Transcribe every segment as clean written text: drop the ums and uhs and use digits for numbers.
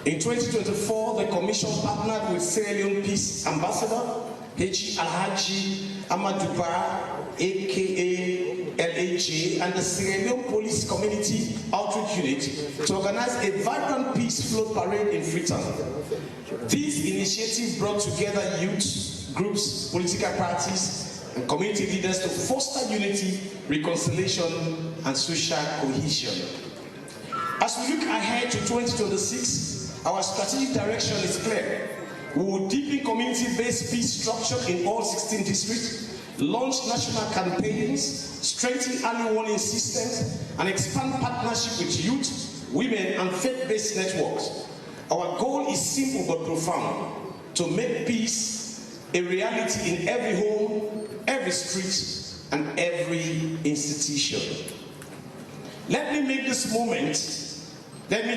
In 2024, the Commission partnered with Sierra Leone Peace Ambassador, H. Alhaji Amaduba, aka LAJ, and the Sierra Leone Police Community Outreach Unit to organize a vibrant peace float parade in Freetown. This initiative brought together youth, groups, political parties, and community leaders to foster unity, reconciliation, and social cohesion. As we look ahead to 2026, our strategic direction is clear. We will deepen community-based peace structure in all 16 districts, launch national campaigns, strengthen early warning systems, and expand partnership with youth, women, and faith-based networks. Our goal is simple but profound: to make peace a reality in every home, every street, and every institution. Let me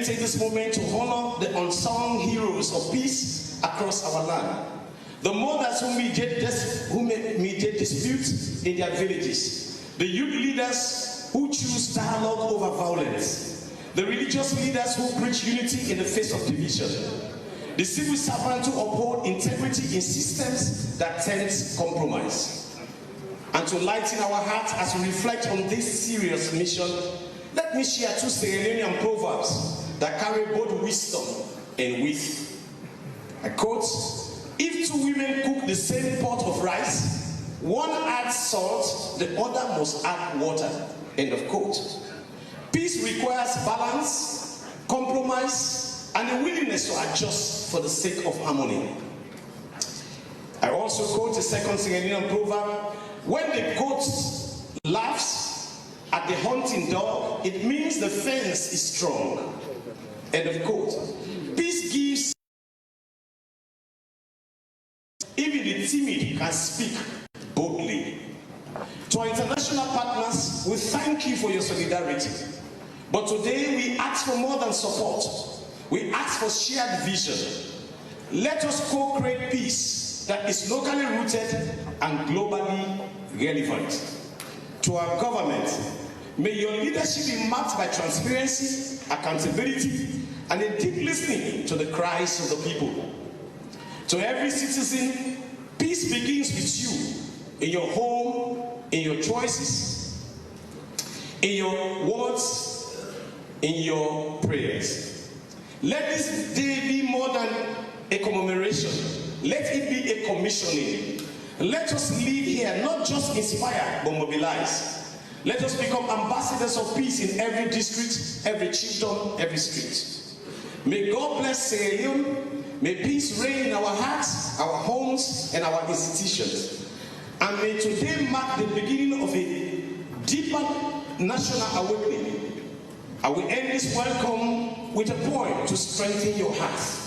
take this moment to honor the unsung heroes of peace across our land. The mothers who mediate disputes in their villages, the youth leaders who choose dialogue over violence, the religious leaders who preach unity in the face of division, the civil servants who uphold integrity in systems that tempt compromise. And to lighten our hearts as we reflect on this serious mission, let me share two Sierra Leonean proverbs that carry both wisdom and wit. I quote, "If two women cook the same pot of rice, one adds salt, the other must add water." End of quote. Peace requires balance, compromise, and a willingness to adjust for the sake of harmony. I also quote a second Sierra Leonean proverb: "When the goat laughs at the hunting dog, it means the fence is strong." End of quote. Peace gives. Even the timid can speak boldly. To our international partners, we thank you for your solidarity. But today we ask for more than support. We ask for shared vision. Let us co-create peace that is locally rooted and globally relevant. To our government, may your leadership be marked by transparency, accountability, and a deep listening to the cries of the people. To every citizen, peace begins with you, in your home, in your choices, in your words, in your prayers. Let this day be more than a commemoration. Let it be a commissioning. Let us leave here not just inspired, but mobilized. Let us become ambassadors of peace in every district, every chiefdom, every street. May God bless Sierra Leone. May peace reign in our hearts, our homes, and our institutions. And may today mark the beginning of a deeper national awakening. I will end this welcome with a poem to strengthen your hearts.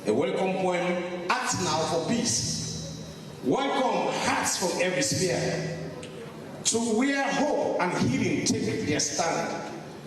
A welcome poem, Act Now for Peace. Welcome hearts from every sphere, to where hope and healing take their stand.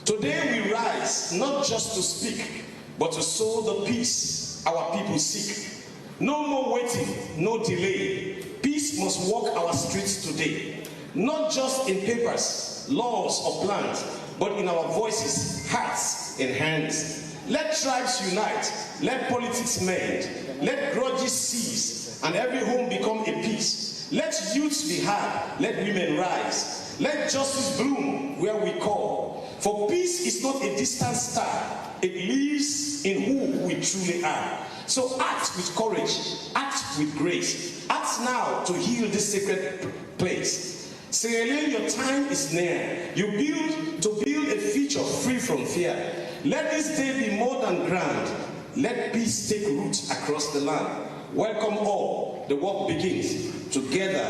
Today we rise not just to speak, but to sow the peace our people seek. No more waiting, no delay. Peace must walk our streets today. Not just in papers, laws, or plans, but in our voices, hearts, and hands. Let tribes unite, let politics mend, let grudges cease, and every home become a peace. Let youths be heard, let women rise. Let justice bloom where we call. For peace is not a distant star, it lives in who we truly are. So act with courage, act with grace. Act now to heal this sacred place. Sierra Leone, your time is near. You build a future free from fear. Let this day be more than grand. Let peace take root across the land. Welcome all. The work begins. Together,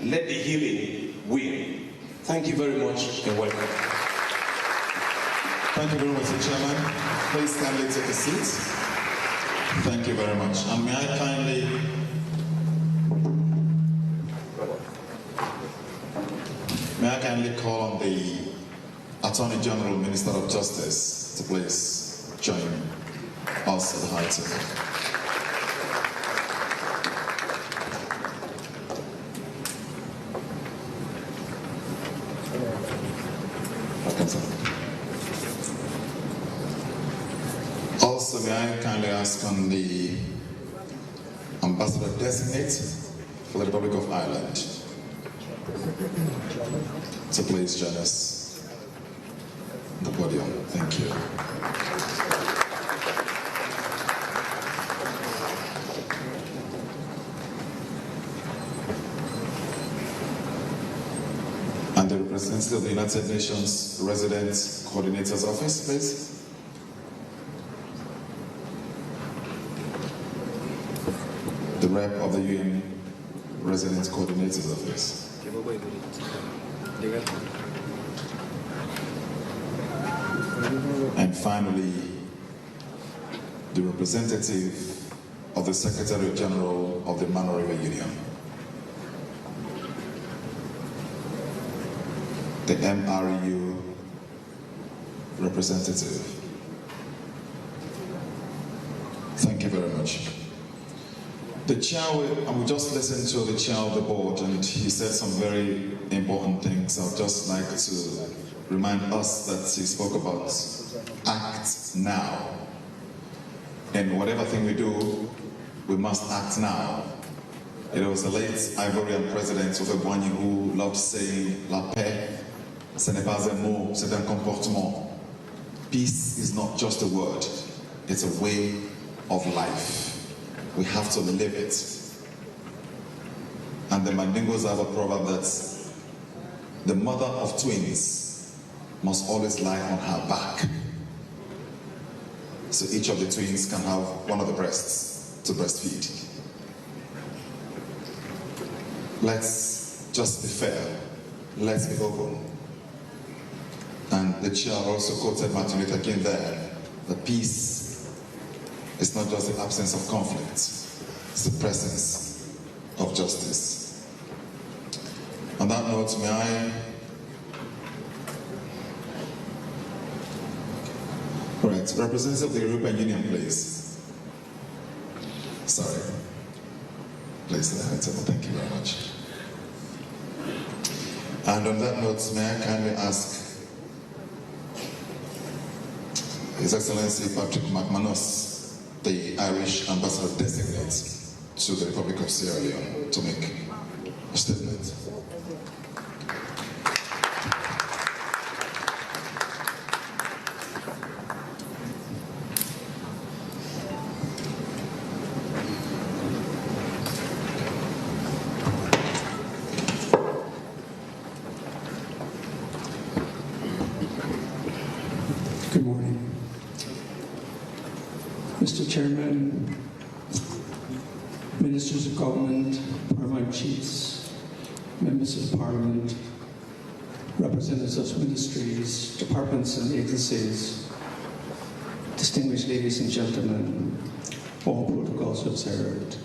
let the healing win. Thank you very much and welcome. Thank you very much, Chairman. Please kindly take a seat. Thank you very much. And may I kindly call on the Attorney General, Minister of Justice, to please join us at the high table. Also, may I I kindly ask on the Ambassador Designate for the Republic of Ireland to please join us on the podium. Thank you. And the representative of the United Nations Resident Coordinator's Office, please. The rep of the UN Resident Coordinator's Office. And finally, the representative of the Secretary General of the Mano River Union. The MRU representative. Thank you very much. The chair, we just listened to the chair of the board, and he said some very important things. I'd just like to remind us that he spoke about act now. And whatever thing we do, we must act now. It was the late Ivorian president Pt1 who loved saying, "La paix, ce n'est pas un mot, c'est un comportement." Peace is not just a word, it's a way of life. We have to live it. And the Mandingos have a proverb that the mother of twins must always lie on her back. So each of the twins can have one of the breasts to breastfeed. Let's just be fair. Let's be open. And the chair also quoted Martin Luther King there, that peace is not just the absence of conflict, it's the presence of justice. On that note, may I... All right, representative of the European Union, please. Sorry. Please, thank you very much. And on that note, may I kindly ask His Excellency Patrick McManus, the Irish Ambassador Designate to the Republic of Sierra Leone, to make a statement. Good morning. Mr. Chairman, Ministers of Government, Paramount Chiefs, Members of Parliament, representatives of ministries, departments and agencies, distinguished ladies and gentlemen, all protocols observed.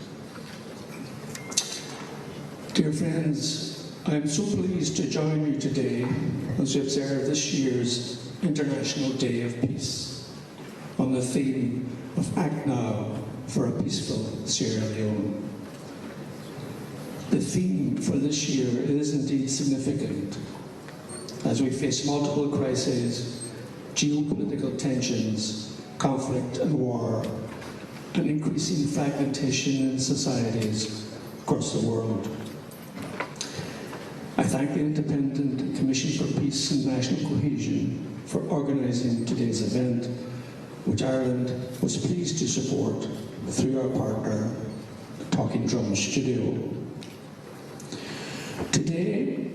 Dear friends, I am so pleased to join you today as we observe this year's International Day of Peace on the theme of Act Now for a Peaceful Sierra Leone. The theme for this year is indeed significant as we face multiple crises, geopolitical tensions, conflict and war, and increasing fragmentation in societies across the world. I thank the Independent Commission for Peace and National Cohesion for organising today's event, which Ireland was pleased to support through our partner, Talking Drum Studio. Today,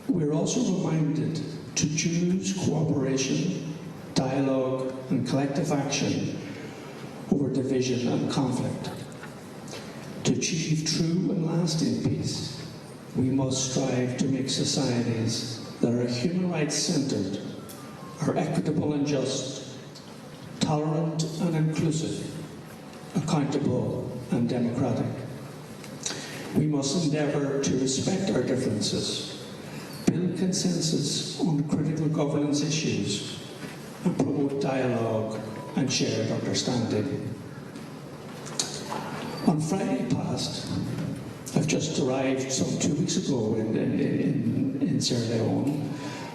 we're also reminded to choose cooperation, dialogue and collective action over division and conflict. To achieve true and lasting peace, we must strive to make societies that are human rights centred, are equitable and just, tolerant and inclusive, accountable and democratic. We must endeavour to respect our differences, build consensus on critical governance issues, and promote dialogue and shared understanding. On Friday past, I've just arrived some 2 weeks ago in Sierra Leone,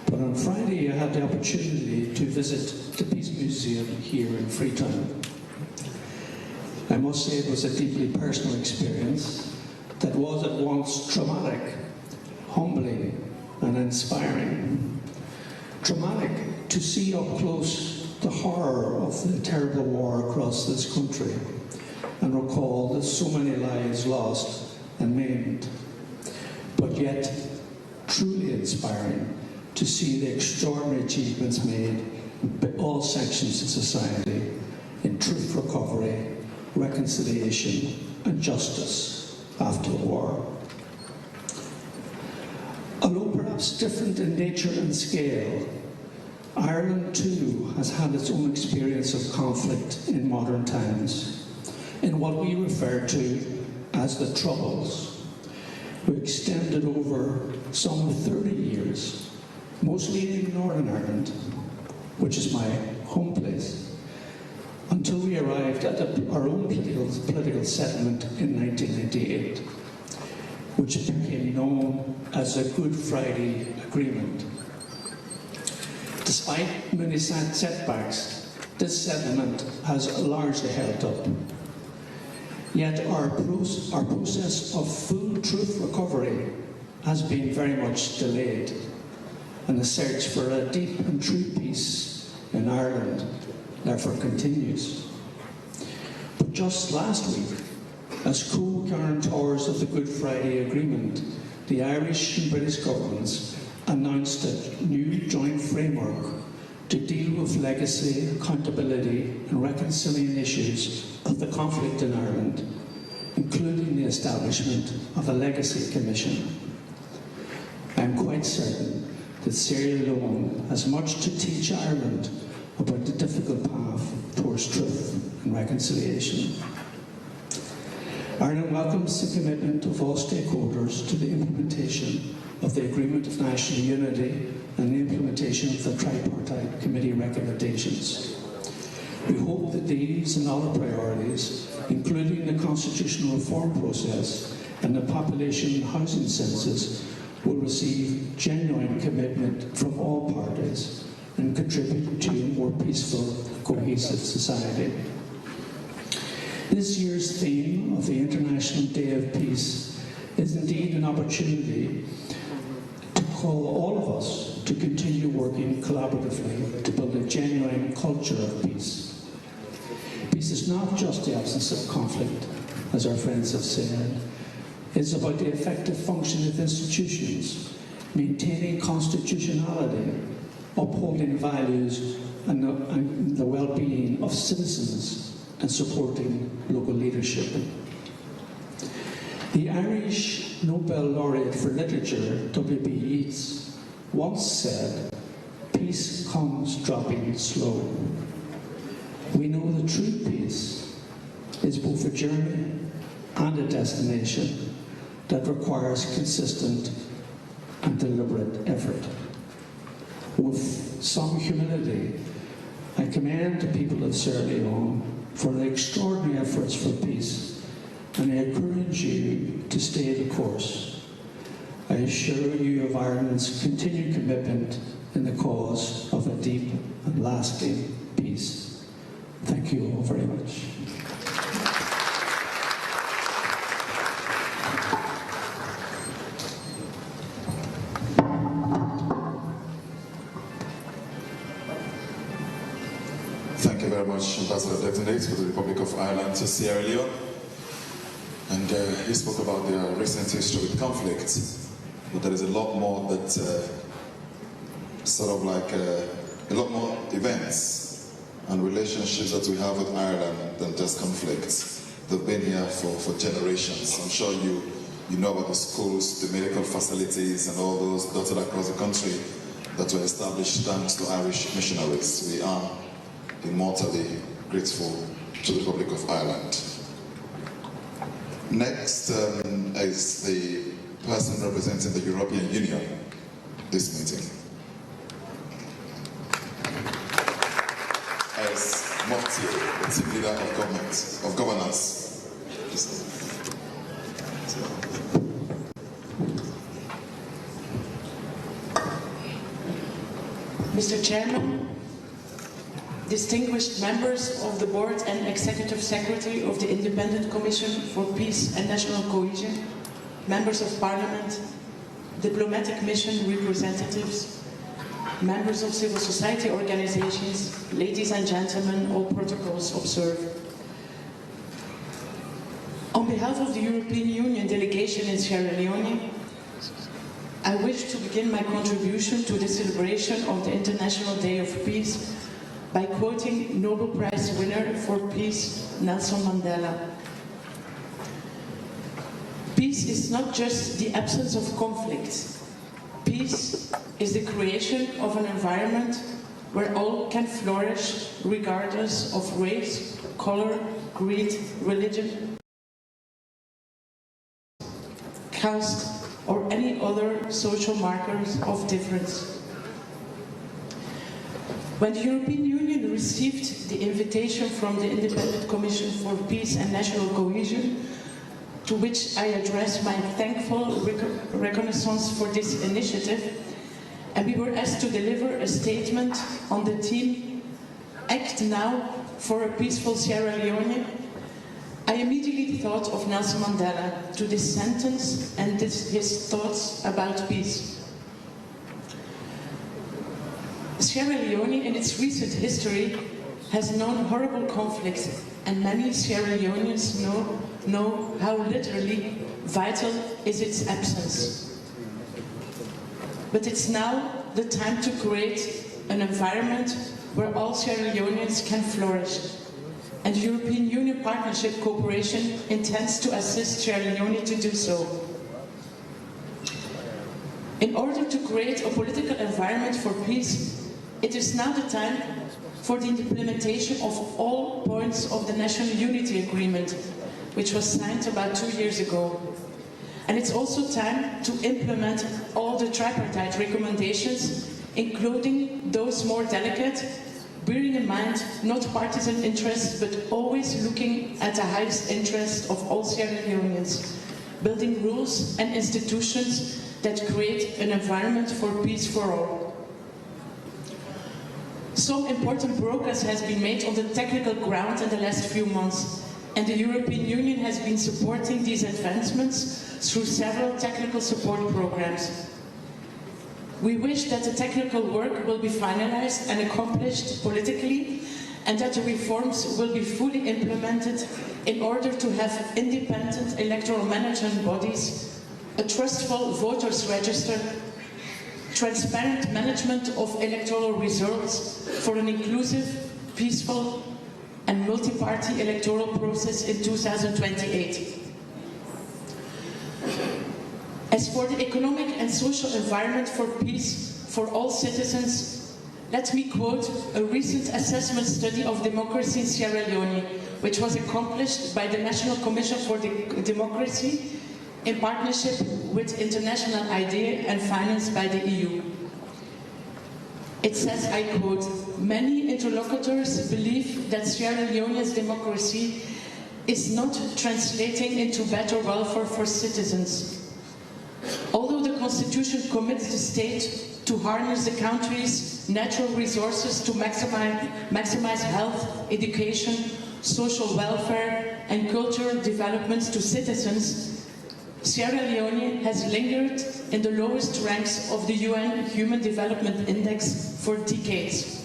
but on Friday I had the opportunity to visit the Peace Museum here in Freetown. I must say it was a deeply personal experience that was at once traumatic, humbling, and inspiring. Traumatic to see up close the horror of the terrible war across this country and recall that so many lives lost and maimed. But yet, truly inspiring to see the extraordinary achievements made by all sections of society in truth recovery, reconciliation, and justice after the war. Although perhaps different in nature and scale, Ireland too has had its own experience of conflict in modern times, in what we refer to as the Troubles, which extended over some 30 years, mostly in Northern Ireland, which is my home place, until we arrived at our own political settlement in 1998, which became known as the Good Friday Agreement. Despite many setbacks, this settlement has largely held up. Yet our process of full truth recovery has been very much delayed, and the search for a deep and true peace in Ireland therefore continues. But just last week, as co-guarantors of the Good Friday Agreement, the Irish and British governments announced a new joint framework to deal with legacy, accountability and reconciliation issues of the conflict in Ireland, including the establishment of a Legacy Commission. I am quite certain that Sierra Leone has much to teach Ireland about the difficult path towards truth and reconciliation. Ireland welcomes the commitment of all stakeholders to the implementation of the Agreement of National Unity and the implementation of the Tripartite Committee recommendations. We hope that these and other priorities, including the constitutional reform process and the population and housing census, will receive genuine commitment from all parties and contribute to a more peaceful, cohesive society. This year's theme of the International Day of Peace is indeed an opportunity to call all of us to continue working collaboratively to build a genuine culture of peace. Peace is not just the absence of conflict, as our friends have said. It's about the effective functioning of institutions, maintaining constitutionality, upholding values and the well-being of citizens, and supporting local leadership. The Irish Nobel laureate for literature, W.B. Yeats, once said, "Peace comes dropping slow." We know that true peace is both a journey and a destination that requires consistent and deliberate effort. With some humility, I commend the people of Sierra Leone for their extraordinary efforts for peace, and I encourage you to stay the course. I assure you of Ireland's continued commitment in the cause of a deep and lasting peace. Thank you all very much. Thank you very much, Ambassador Designate for the Republic of Ireland to Sierra Leone. And he spoke about their recent history with conflict, but there is a lot more that a lot more events and relationships that we have with Ireland than just conflicts. They've been here for generations. I'm sure you know about the schools, the medical facilities, and all those dotted across the country that were established thanks to Irish missionaries. We are immortally grateful to the Republic of Ireland. Next is the person representing the European Union this meeting. As Mufti, the team leader of governance. Mr. Chairman, distinguished members of the board and executive secretary of the Independent Commission for Peace and National Cohesion, members of parliament, diplomatic mission representatives, members of civil society organizations, ladies and gentlemen, all protocols observed. On behalf of the European Union delegation in Sierra Leone, I wish to begin my contribution to the celebration of the International Day of Peace by quoting Nobel Prize winner for Peace, Nelson Mandela. Peace is not just the absence of conflict. Peace is the creation of an environment where all can flourish regardless of race, color, creed, religion, caste, or any other social markers of difference. When the European Union received the invitation from the Independent Commission for Peace and National Cohesion, to which I address my thankful reconnaissance for this initiative, and we were asked to deliver a statement on the theme, Act Now for a Peaceful Sierra Leone, I immediately thought of Nelson Mandela, to this sentence and his thoughts about peace. Sierra Leone, in its recent history, has known horrible conflict, and many Sierra Leoneans know how literally vital is its absence. But it's now the time to create an environment where all Sierra Leoneans can flourish. And the European Union Partnership Cooperation intends to assist Sierra Leone to do so. In order to create a political environment for peace, it is now the time for the implementation of all points of the National Unity Agreement, which was signed about 2 years ago. And it's also time to implement all the tripartite recommendations, including those more delicate, bearing in mind not partisan interests, but always looking at the highest interest of all Sierra Leoneans, building rules and institutions that create an environment for peace for all. Some important progress has been made on the technical ground in the last few months, and the European Union has been supporting these advancements through several technical support programs. We wish that the technical work will be finalized and accomplished politically, and that the reforms will be fully implemented in order to have independent electoral management bodies, a trustful voters register, transparent management of electoral results for an inclusive, peaceful and multi-party electoral process in 2028. As for the economic and social environment for peace for all citizens, let me quote a recent assessment study of democracy in Sierra Leone, which was accomplished by the National Commission for Democracy in partnership with International IDEA and financed by the EU. It says, I quote, many interlocutors believe that Sierra Leone's democracy is not translating into better welfare for citizens. Although the Constitution commits the state to harness the country's natural resources to maximize health, education, social welfare and cultural developments to citizens, Sierra Leone has lingered in the lowest ranks of the UN Human Development Index for decades.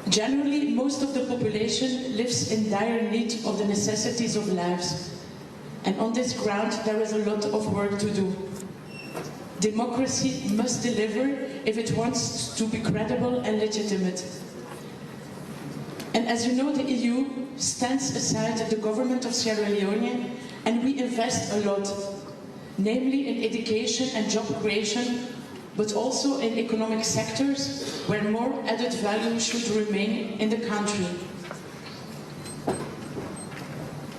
Generally, most of the population lives in dire need of the necessities of lives. And on this ground, there is a lot of work to do. Democracy must deliver if it wants to be credible and legitimate. And as you know, the EU stands aside the government of Sierra Leone, and we invest a lot, namely in education and job creation, but also in economic sectors where more added value should remain in the country.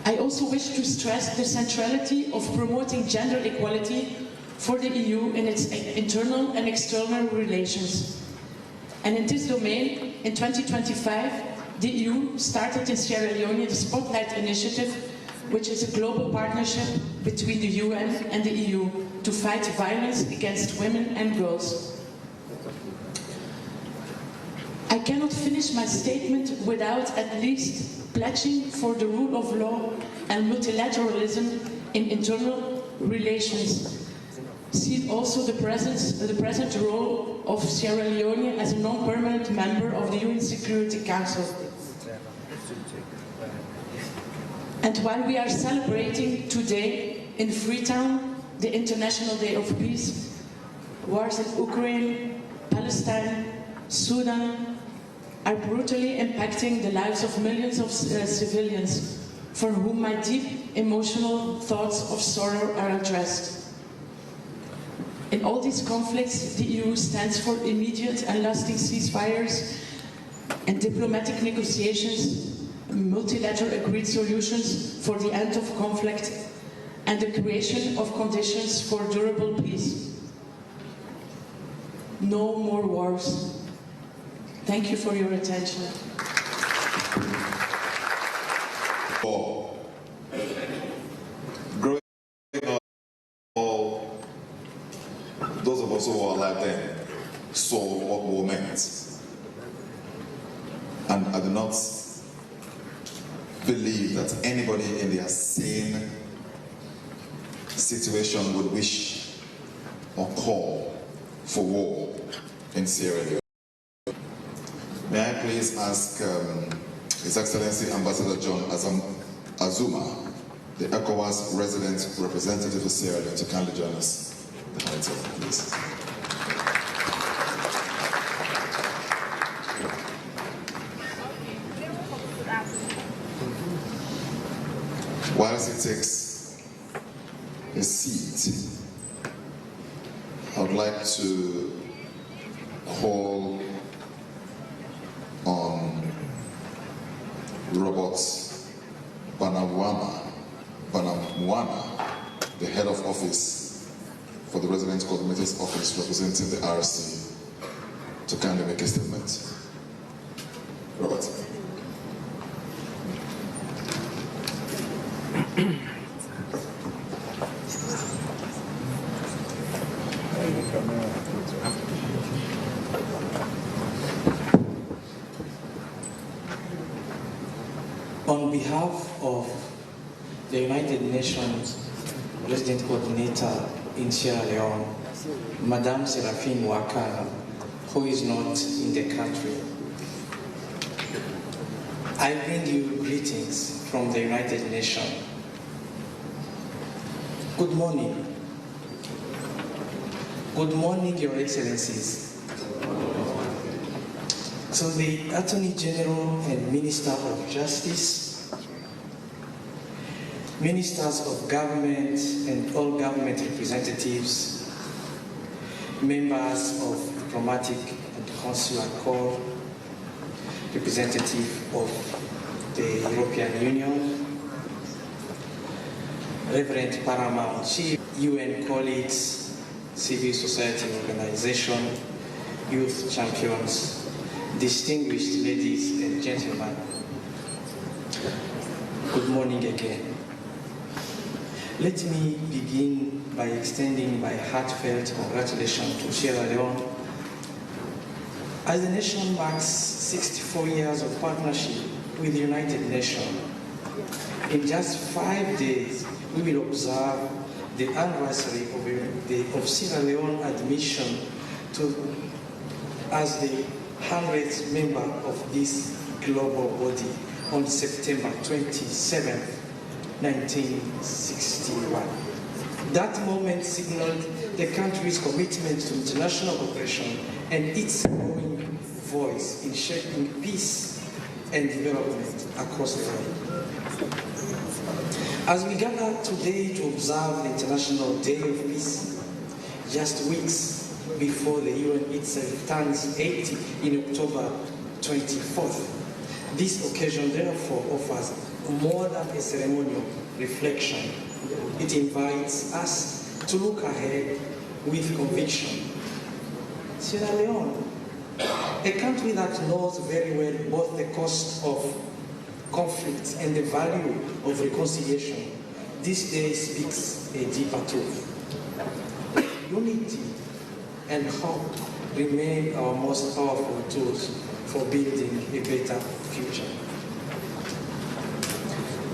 I also wish to stress the centrality of promoting gender equality for the EU in its internal and external relations. And in this domain, in 2025, the EU started in Sierra Leone the Spotlight Initiative, which is a global partnership between the UN and the EU to fight violence against women and girls. I cannot finish my statement without at least pledging for the rule of law and multilateralism in internal relations. See also the present role of Sierra Leone as a non-permanent member of the UN Security Council. And while we are celebrating today in Freetown the International Day of Peace, wars in Ukraine, Palestine, Sudan are brutally impacting the lives of millions of civilians, for whom my deep emotional thoughts of sorrow are addressed. In all these conflicts, the EU stands for immediate and lasting ceasefires and diplomatic negotiations, multilateral agreed solutions for the end of conflict, and the creation of conditions for durable peace. No more wars. Thank you for your attention. Growing up, those of us who were alive then saw what war meant. And I do not believe that anybody in their sane situation would wish or call for war in Sierra Leone. May I please ask His Excellency Ambassador John Azuma, the ECOWAS resident representative of Sierra Leone, to kindly join us at the height of please. Whilst he takes his seat, I would like to call on Robert Banamwana, the head of office for the Resident Coordinator's Office representing the RC, to kindly make a statement. Robert. On behalf of the United Nations Resident Coordinator in Sierra Leone, Madame Seraphine Wakana, who is not in the country, I bring you greetings from the United Nations. Good morning. Good morning, Your Excellencies. So the Attorney General and Minister of Justice, Ministers of Government and all government representatives, members of diplomatic and consular corps, representative of the European Union, Reverend Paramount Chief, UN colleagues, civil society organization, youth champions, distinguished ladies and gentlemen, good morning again. Let me begin by extending my heartfelt congratulations to Sierra Leone, as the nation marks 64 years of partnership with the United Nations. In just 5 days, we will observe the anniversary of Sierra Leone admission as the 100th member of this global body on September 27, 1961. That moment signaled the country's commitment to international cooperation and its growing voice in shaping peace and development across the world. As we gather today to observe the International Day of Peace, just weeks before the UN itself turns 80 in October 24th. This occasion therefore offers more than a ceremonial reflection. It invites us to look ahead with conviction. Sierra Leone, a country that knows very well both the cost of conflict and the value of reconciliation, this day speaks a deeper truth. Unity and hope remain our most powerful tools for building a better future.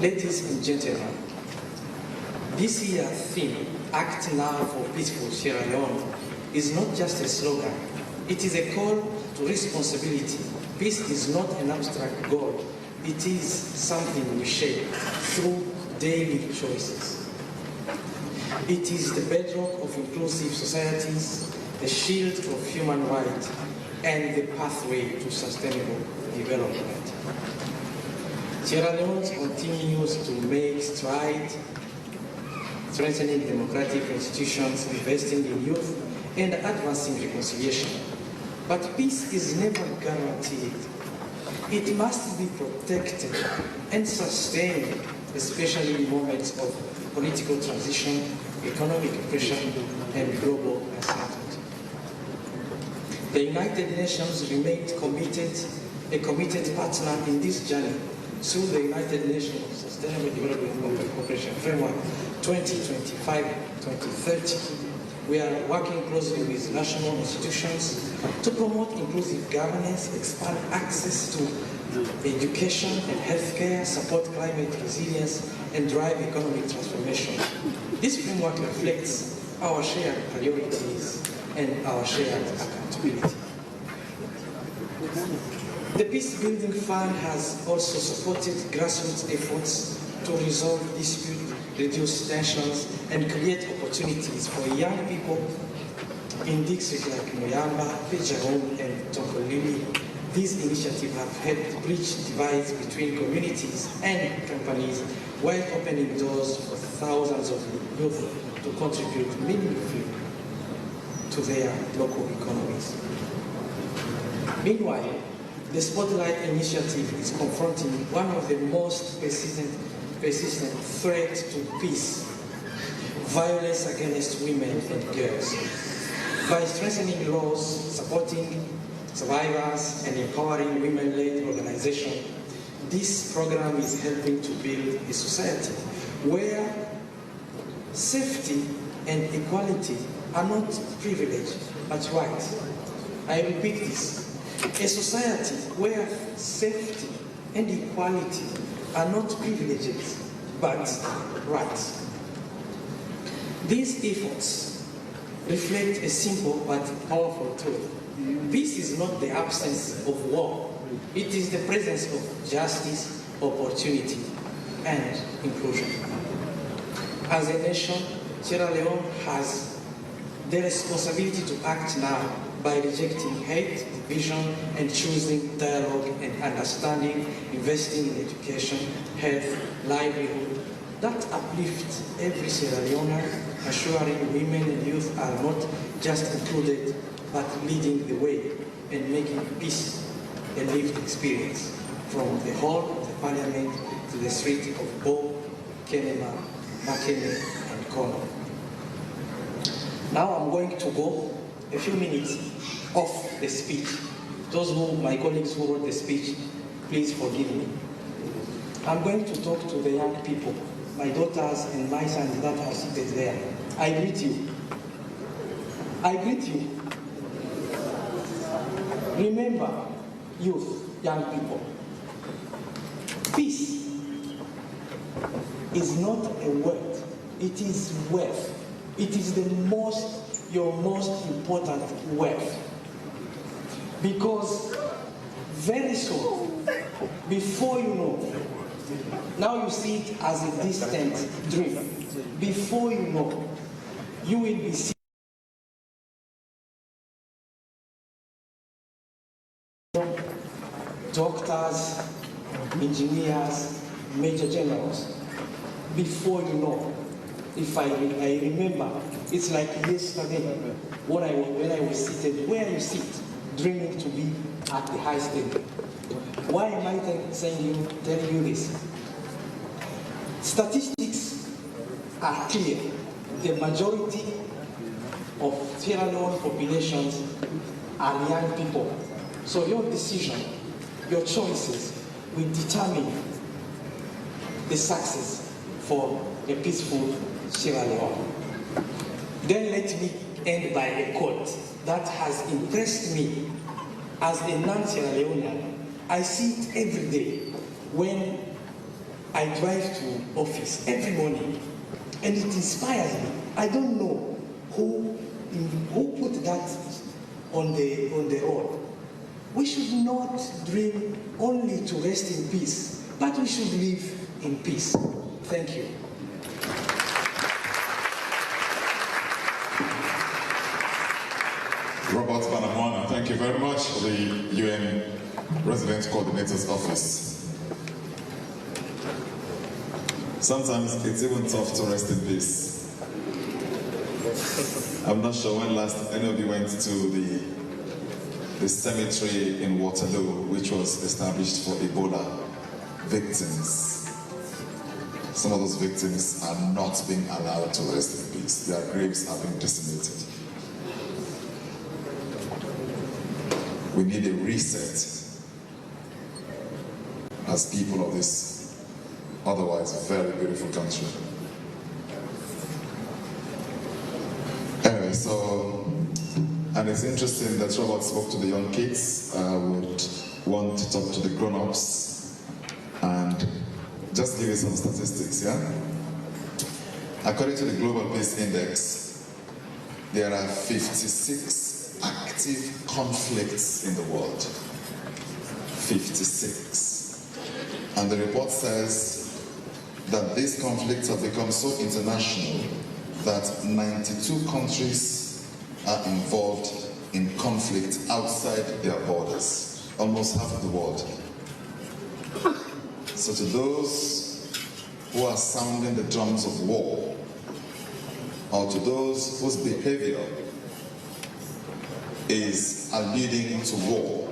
Ladies and gentlemen, this year's theme, Act Now for Peaceful Sierra Leone, is not just a slogan. It is a call to responsibility. Peace is not an abstract goal. It is something we shape through daily choices. It is the bedrock of inclusive societies, the shield of human rights, and the pathway to sustainable development. Sierra Leone continues to make strides, strengthening democratic institutions, investing in youth, and advancing reconciliation. But peace is never guaranteed. It must be protected and sustained, especially in moments of political transition, economic pressure, and global uncertainty. The United Nations remained a committed partner in this journey through the United Nations Sustainable Development Cooperation Framework 2025-2030. We are working closely with national institutions to promote inclusive governance, expand access to education and healthcare, support climate resilience, and drive economic transformation. This framework reflects our shared priorities and our shared accountability. The Peace Building Fund has also supported grassroots efforts to resolve disputes, reduce tensions, and create opportunities for young people in districts like Moyamba, Pt1, and Tonkolili. These initiatives have helped bridge divides between communities and companies while opening doors for thousands of youth to contribute meaningfully to their local economies. Meanwhile, the Spotlight Initiative is confronting one of the most persistent threats to peace, violence against women and girls. By strengthening laws, supporting survivors, and empowering women-led organizations, this program is helping to build a society where safety and equality are not privilege, but rights. I repeat this. A society where safety and equality are not privileges, but rights. These efforts reflect a simple but powerful truth. Peace is not the absence of war. It is the presence of justice, opportunity, and inclusion. As a nation, Sierra Leone has the responsibility to act now by rejecting hate, division, and choosing dialogue and understanding, investing in education, health, livelihood that uplifts every Sierra Leoner, assuring women and youth are not just included, but leading the way and making peace a lived experience, from the hall of the parliament to the street of Bo, Kenema, Makene, and Kono. Now I'm going to go a few minutes off the speech. My colleagues who wrote the speech, please forgive me. I'm going to talk to the young people, my daughters and my sons that are seated there. I greet you. I greet you. Remember, youth, young people, peace is not a word, it is wealth. It is your most important wealth. Because very soon, before you know, now you see it as a distant dream. Before you know, you will be seeing doctors, engineers, major generals. Before you know, if I remember, it's like yesterday when I was seated where you sit, dreaming to be at the high stage. Why am I telling you this? Statistics are clear. The majority of Sierra Leone populations are young people. So your decision, your choices will determine the success for a peaceful Sierra Leone. Then let me end by a quote that has impressed me as a non-Sierra Leonean, I see it every day when I drive to office every morning, and it inspires me. I don't know who put that on the road. We should not dream only to rest in peace, but we should live in peace. Thank you. Robert Banamwana, thank you very much for the UN Resident Coordinator's Office. Sometimes it's even tough to rest in peace. I'm not sure when last any of you went to the cemetery in Waterloo, which was established for Ebola victims. Some of those victims are not being allowed to rest in peace. Their graves are being decimated. We need a reset as people of this otherwise very beautiful country. Anyway, so, and it's interesting that Robert spoke to the young kids. I would want to talk to the grown-ups and just give you some statistics, yeah? According to the Global Peace Index, there are 56 active conflicts in the world. 56. And the report says that these conflicts have become so international that 92 countries are involved in conflict outside their borders, almost half of the world. So to those who are sounding the drums of war, or to those whose behavior is alluding to war,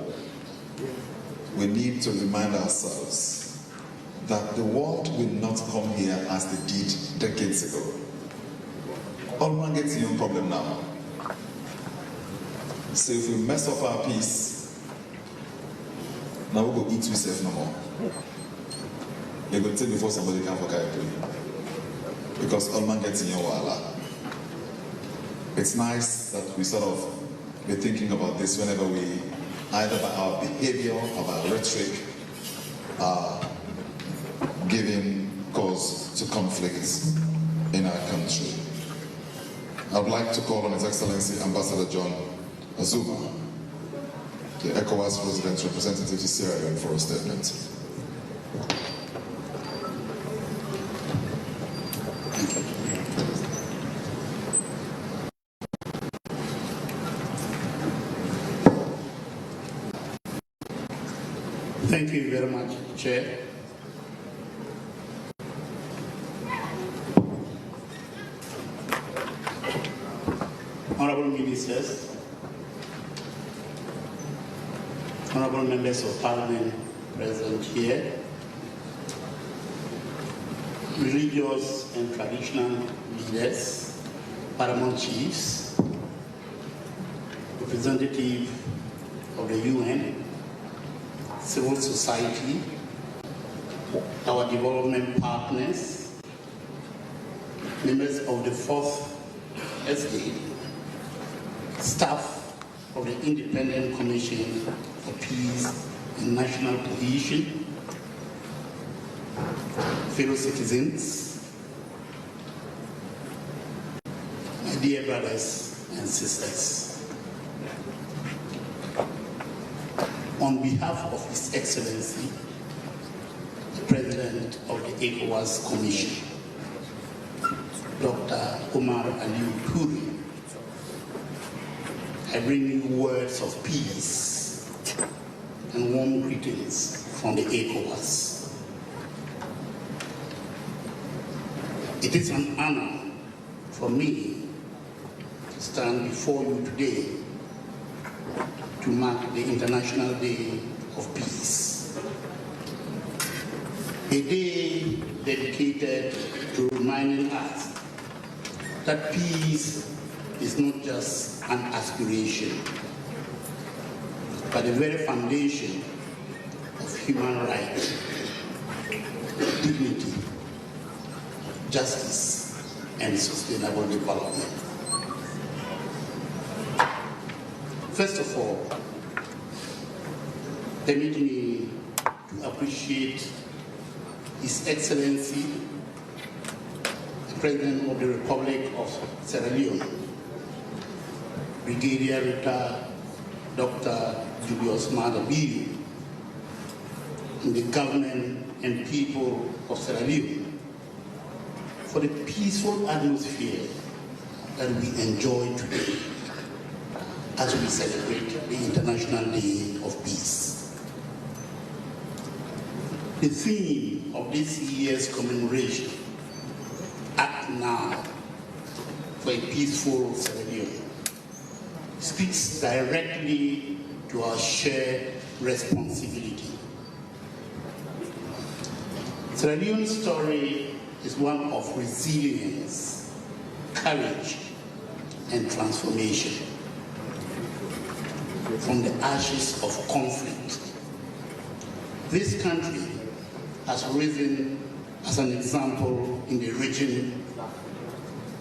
we need to remind ourselves that the world will not come here as they did decades ago. All man gets your own problem now. So if we mess up our peace, now we'll go eat ourselves no more. You're going to take before somebody can forget it. Because all man gets in your wala. It's nice that we sort of be thinking about this whenever we, either by our behavior or by our rhetoric, are giving cause to conflicts in our country. I would like to call on His Excellency Ambassador John Azuma, the ECOWAS President representative to Sierra Leone, for a statement. Thank you very much, Chair. Honorable Ministers, Honorable Members of Parliament present here, religious and traditional leaders, paramount chiefs, representative of the UN, civil society, our development partners, members of the 4th estate, staff of the Independent Commission for Peace and National Cohesion, fellow citizens, my dear brothers and sisters. On behalf of His Excellency, the President of the ECOWAS Commission, Dr. Omar Aliu Puri, I bring you words of peace and warm greetings from the ECOWAS. It is an honor for me to stand before you today to mark the International Day of Peace. A day dedicated to reminding us that peace is not just an aspiration, but the very foundation of human rights, dignity, justice, and sustainable development. First of all, permit me to appreciate His Excellency, the President of the Republic of Sierra Leone, Brigadier Retired Dr. Julius Maada Bio, and the government and people of Sierra Leone for the peaceful atmosphere that we enjoy today as we celebrate the International Day of Peace. The theme of this year's commemoration, Act Now for a Peaceful Sierra Leone, speaks directly to our shared responsibility. Sierra Leone's story is one of resilience, courage, and transformation. From the ashes of conflict, this country has risen as an example in the region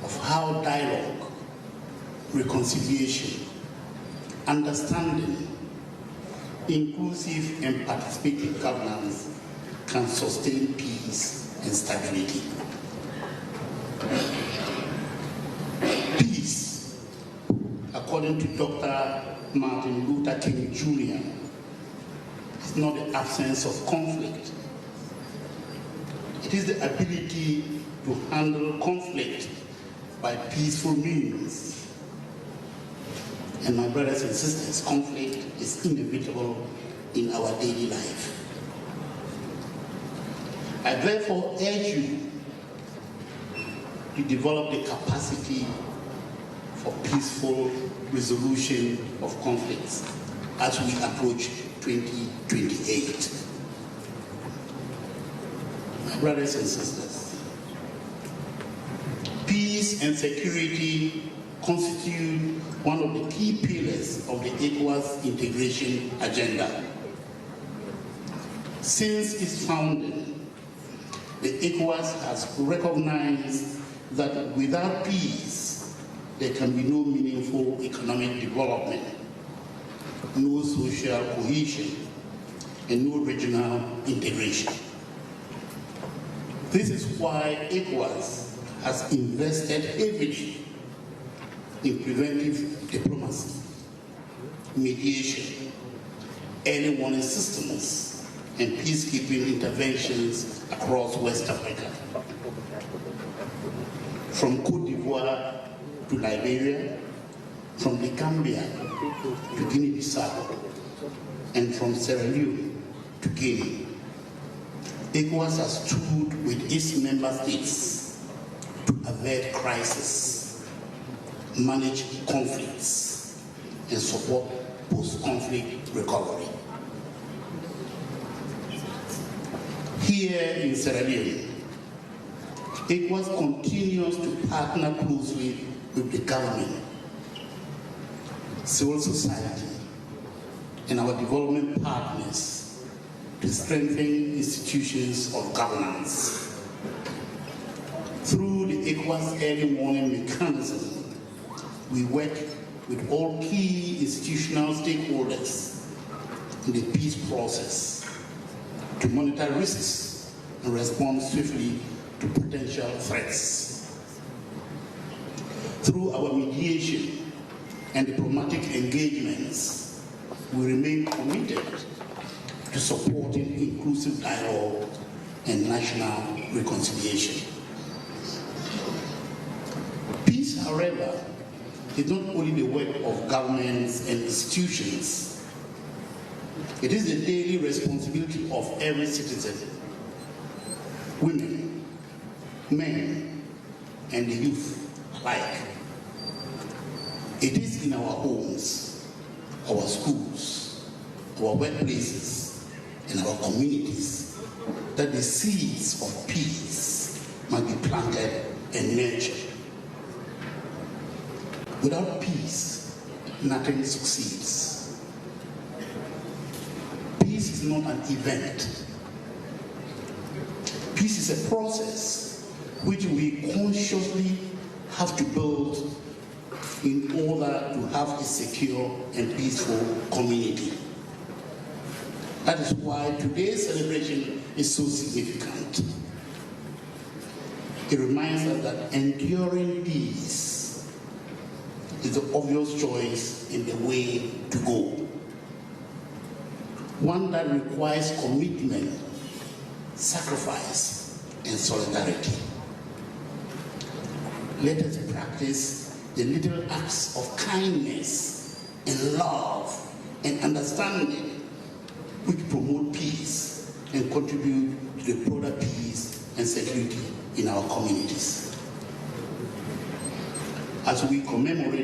of how dialogue, reconciliation, understanding, inclusive and participative governance can sustain peace and stability. Peace, according to Dr. Martin Luther King Jr., is not the absence of conflict. It is the ability to handle conflict by peaceful means. And my brothers and sisters, conflict is inevitable in our daily life. I therefore urge you to develop the capacity for peaceful resolution of conflicts as we approach 2028. My brothers and sisters, peace and security constitute one of the key pillars of the ECOWAS integration agenda. Since its founding, the ECOWAS has recognized that without peace, there can be no meaningful economic development, no social cohesion, and no regional integration. This is why ECOWAS has invested heavily in preventive diplomacy, mediation, early warning systems, and peacekeeping interventions across West Africa. From Cote d'Ivoire to Liberia, from the Gambia to Guinea-Bissau, and from Sierra Leone to Guinea. ECOWAS has stood with its member states to avert crisis, manage conflicts, and support post-conflict recovery. Here in Sierra Leone, ECOWAS continues to partner closely with the government, civil society, and our development partners to strengthen institutions of governance. Through the ECOWAS early warning mechanism, we work with all key institutional stakeholders in the peace process to monitor risks and respond swiftly to potential threats. Through our mediation and diplomatic engagements, we remain committed to supporting inclusive dialogue and national reconciliation. Peace, however, is not only the work of governments and institutions. It is the daily responsibility of every citizen, women, men, and the youth alike. It is in our homes, our schools, our workplaces, and our communities that the seeds of peace must be planted and nurtured. Without peace, nothing succeeds. Peace is not an event. Peace is a process which we consciously have to build in order to have a secure and peaceful community. That is why today's celebration is so significant. It reminds us that enduring peace is the obvious choice in the way to go. One that requires commitment, sacrifice, and solidarity. Let us practice the little acts of kindness and love and understanding which promote peace and contribute to the broader peace and security in our communities. As we commemorate